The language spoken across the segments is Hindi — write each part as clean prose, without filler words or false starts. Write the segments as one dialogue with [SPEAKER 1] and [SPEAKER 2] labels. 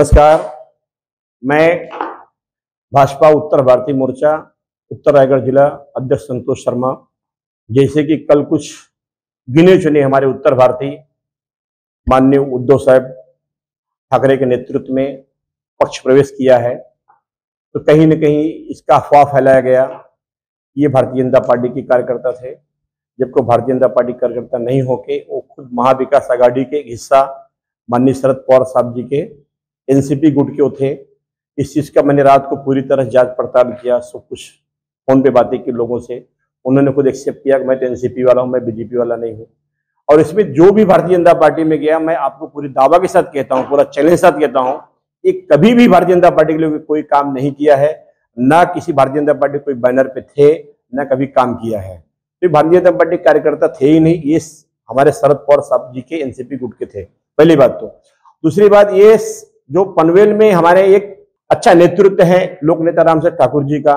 [SPEAKER 1] नमस्कार। मैं भाजपा उत्तर भारतीय मोर्चा उत्तर रायगढ़ जिला अध्यक्ष संतोष शर्मा। जैसे कि कल कुछ गिने चुने हमारे उत्तर भारतीय माननीय उद्धव साहब ठाकरे के नेतृत्व में पक्ष प्रवेश किया है, तो कहीं न कहीं इसका अफवाह फैलाया गया ये भारतीय जनता पार्टी के कार्यकर्ता थे, जबकि भारतीय जनता पार्टी कार्यकर्ता नहीं होके वो खुद महाविकास आघाड़ी के हिस्सा माननीय शरद पवार साहब जी के एनसीपी गुट के थे। इस चीज का मैंने रात को पूरी तरह जांच पड़ताल किया, सब कुछ फोन पे बातें की लोगों से, उन्होंने खुद एक्सेप्ट किया कि मैं तो एनसीपी वाला हूं, मैं बीजेपी वाला नहीं हूं। और इसमें जो भी भारतीय जनता पार्टी में गया, मैं आपको पूरी दावा के साथ कहता हूं, पूरा चैलेंज के साथ कहता हूं, कि कभी भी भारतीय जनता पार्टी के लिए कोई काम नहीं किया है, ना किसी भारतीय जनता पार्टी कोई बैनर पे थे, ना कभी काम किया है। तो भारतीय जनता पार्टी कार्यकर्ता थे ही नहीं, ये हमारे शरद पवार साहब जी के एनसीपी गुट के थे, पहली बात। तो दूसरी बात, ये जो पनवेल में हमारे एक अच्छा नेतृत्व है लोक नेता रामसर ठाकुर जी का,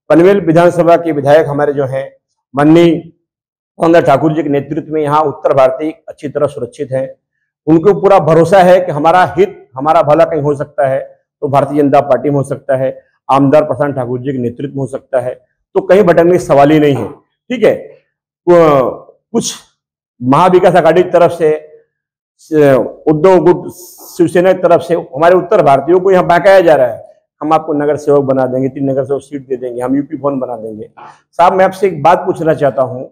[SPEAKER 1] पनवेल विधानसभा के विधायक हमारे जो हैं माननीय रामसर ठाकुर जी के नेतृत्व में यहाँ उत्तर भारतीय अच्छी तरह सुरक्षित है। उनको पूरा भरोसा है कि हमारा हित, हमारा भला कहीं हो सकता है तो भारतीय जनता पार्टी में हो सकता है, आमदार प्रशांत ठाकुर जी के नेतृत्व में हो सकता है, तो कहीं भटकने का सवाल ही नहीं है। ठीक है, कुछ महाविकास आघाड़ी की तरफ से, उद्धव गुट शिवसेना की तरफ से हमारे उत्तर भारतीयों को यहाँ बहकाया जा रहा है, हम आपको नगर सेवक बना देंगे, 3 नगर सेवक सीट दे देंगे, हम यूपी भवन बना देंगे। साहब, मैं आपसे एक बात पूछना चाहता हूँ,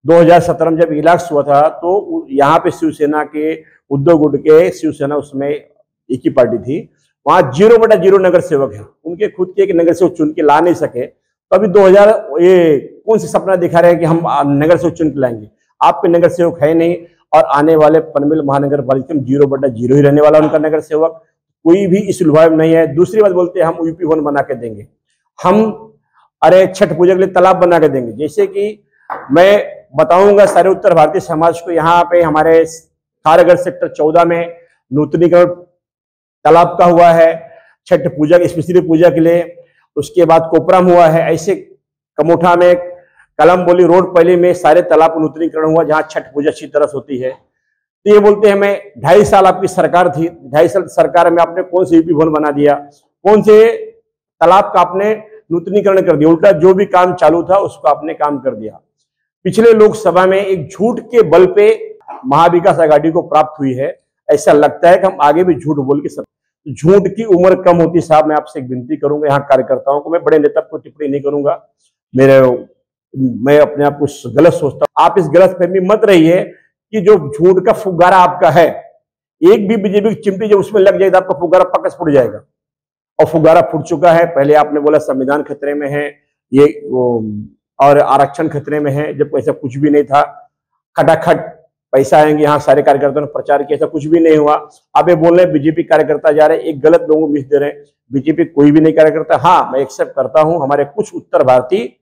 [SPEAKER 1] 2017 में जब इलेक्शन हुआ था तो यहाँ पे शिवसेना के, उद्धव गुट के शिवसेना उसमें एक ही पार्टी थी, वहां 0/0 नगर सेवक है, उनके खुद के एक नगर सेवक चुन के ला नहीं सके। तो अभी 2000 ये कौन सा सपना दिखा रहे हैं कि हम नगर सेवक चुन के लाएंगे? आपके नगर सेवक है नहीं, और आने वाले पनवेल महानगर पालिका में 0/0 ही रहने वाला उनका नगर सेवक, कोई भी इस लुभाव में नहीं है। दूसरी बात बोलते हैं हम यूपी भवन बना के देंगे, हम अरे छठ पूजा के लिए तालाब बना के देंगे। जैसे कि मैं बताऊंगा सारे उत्तर भारतीय समाज को, यहाँ पे हमारे खारगढ़ सेक्टर 14 में नूतनीकरण तालाब का हुआ है छठ पूजा, स्पेशली पूजा के लिए। उसके बाद कोपराम हुआ है, ऐसे कमोठा में कलमबोली रोड पहले में सारे तालाब नूतनीकरण हुआ जहां छठ पूजा अच्छी तरह से होती है। तो ये बोलते हैं मैं 2.5 साल आपकी सरकार थी, 2.5 साल सरकार में आपने कौन से यूपी भवन बना दिया, कौन से तालाब का आपने नूतनीकरण कर दिया? उल्टा जो भी काम चालू था उसको आपने काम कर दिया। पिछले लोकसभा में एक झूठ के बल पे महाविकास आघाड़ी को प्राप्त हुई है, ऐसा लगता है कि हम आगे भी झूठ बोल के सब, झूठ की उम्र कम होती। साहब, मैं आपसे एक विनती करूंगा यहाँ कार्यकर्ताओं को, मैं बड़े नेता को टिप्पणी नहीं करूंगा, मैं अपने आप को गलत सोचता हूं, आप इस गलत फहमी मत रहिए कि जो झूठ का फुग्गारा आपका है, एक भी बीजेपी की चिमटी जब उसमें लग जाएगा आपका फुग्गारा पक्का फूट जाएगा, और फुग्गारा फूट चुका है। पहले आपने बोला संविधान खतरे में है, ये और आरक्षण खतरे में है, जब ऐसा कुछ भी नहीं था। खटाखट पैसा आएंगे, यहाँ सारे कार्यकर्ताओं ने प्रचार किया, ऐसा कुछ भी नहीं हुआ। आप ये बोल रहे हैं बीजेपी कार्यकर्ता जा रहे हैं, एक गलत लोगों को मिस दे रहे हैं, बीजेपी कोई भी नहीं कार्यकर्ता। हाँ, मैं एक्सेप्ट करता हूं हमारे कुछ उत्तर भारतीय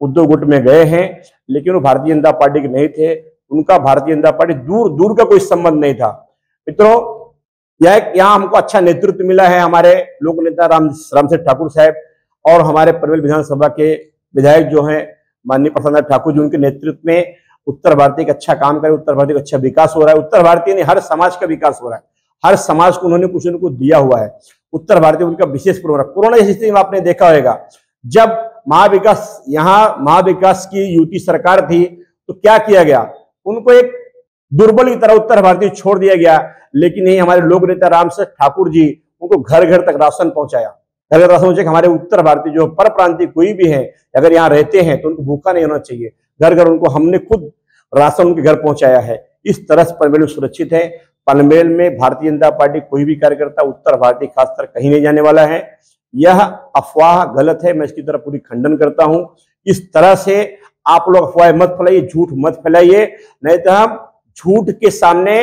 [SPEAKER 1] उद्धव गुट में गए हैं, लेकिन वो भारतीय जनता पार्टी के नहीं थे, उनका भारतीय जनता पार्टी दूर दूर का कोई संबंध नहीं था। मित्रों, यहाँ हमको अच्छा नेतृत्व मिला है, हमारे लोक नेता रामसर ठाकुर साहब और हमारे पनवेल विधानसभा के विधायक जो हैं माननीय प्रशांत ठाकुर जी, उनके नेतृत्व में उत्तर भारतीय का अच्छा काम करे, उत्तर भारतीय का अच्छा विकास हो रहा है। उत्तर भारतीय ने हर समाज का विकास हो रहा है, हर समाज को उन्होंने कुछ न कुछ दिया हुआ है। उत्तर भारतीय उनका विशेष प्रोग्राम, कोरोना की स्थिति में आपने देखा होगा, जब महाविकास की यूटी सरकार थी तो क्या किया गया, उनको एक दुर्बल की तरह उत्तर भारतीय छोड़ दिया गया। लेकिन यही हमारे लोक नेता रामसर ठाकुर जी उनको घर घर तक राशन पहुंचाया, घर घर राशन पहुंचाया। हमारे उत्तर भारतीय जो पर प्रांतीय कोई भी है, अगर यहाँ रहते हैं तो उनको भूखा नहीं होना चाहिए, घर घर उनको हमने खुद राशन उनके घर पहुंचाया है। इस तरह से पनवेल सुरक्षित है। पनवेल में भारतीय जनता पार्टी कोई भी कार्यकर्ता उत्तर भारतीय खासकर कहीं नहीं जाने वाला है। यह अफवाह गलत है, मैं इसकी तरफ पूरी खंडन करता हूं। इस तरह से आप लोग अफवाह मत फैलाइए, झूठ मत फैलाइए, नहीं तो हम झूठ के सामने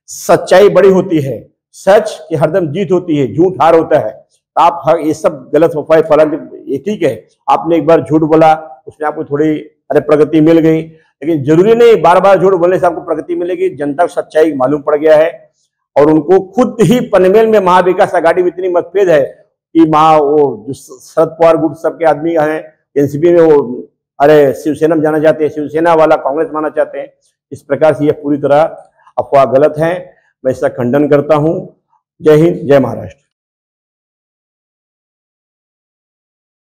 [SPEAKER 1] सच्चाई बड़ी होती है, सच की हरदम जीत होती है, झूठ हार होता है। आप ये सब गलत अफवाह फैलाते, ये ठीक है, आपने एक बार झूठ बोला, उसमें आपको थोड़ी प्रगति मिल गई, लेकिन जरूरी नहीं बार बार झूठ बोलने से आपको प्रगति मिलेगी। जनता को सच्चाई मालूम पड़ गया है, और उनको खुद ही पनवेल में महाविकास आघाड़ी में इतनी मतभेद है कि वो जो शरद पवार गुट सबके आदमी हैं एनसीपी में, वो अरे शिवसेना में जाना चाहते हैं, शिवसेना वाला कांग्रेस माना चाहते हैं। इस प्रकार से यह पूरी तरह अफवाह गलत है, मैं इसका खंडन करता हूं। जय हिंद, जय महाराष्ट्र।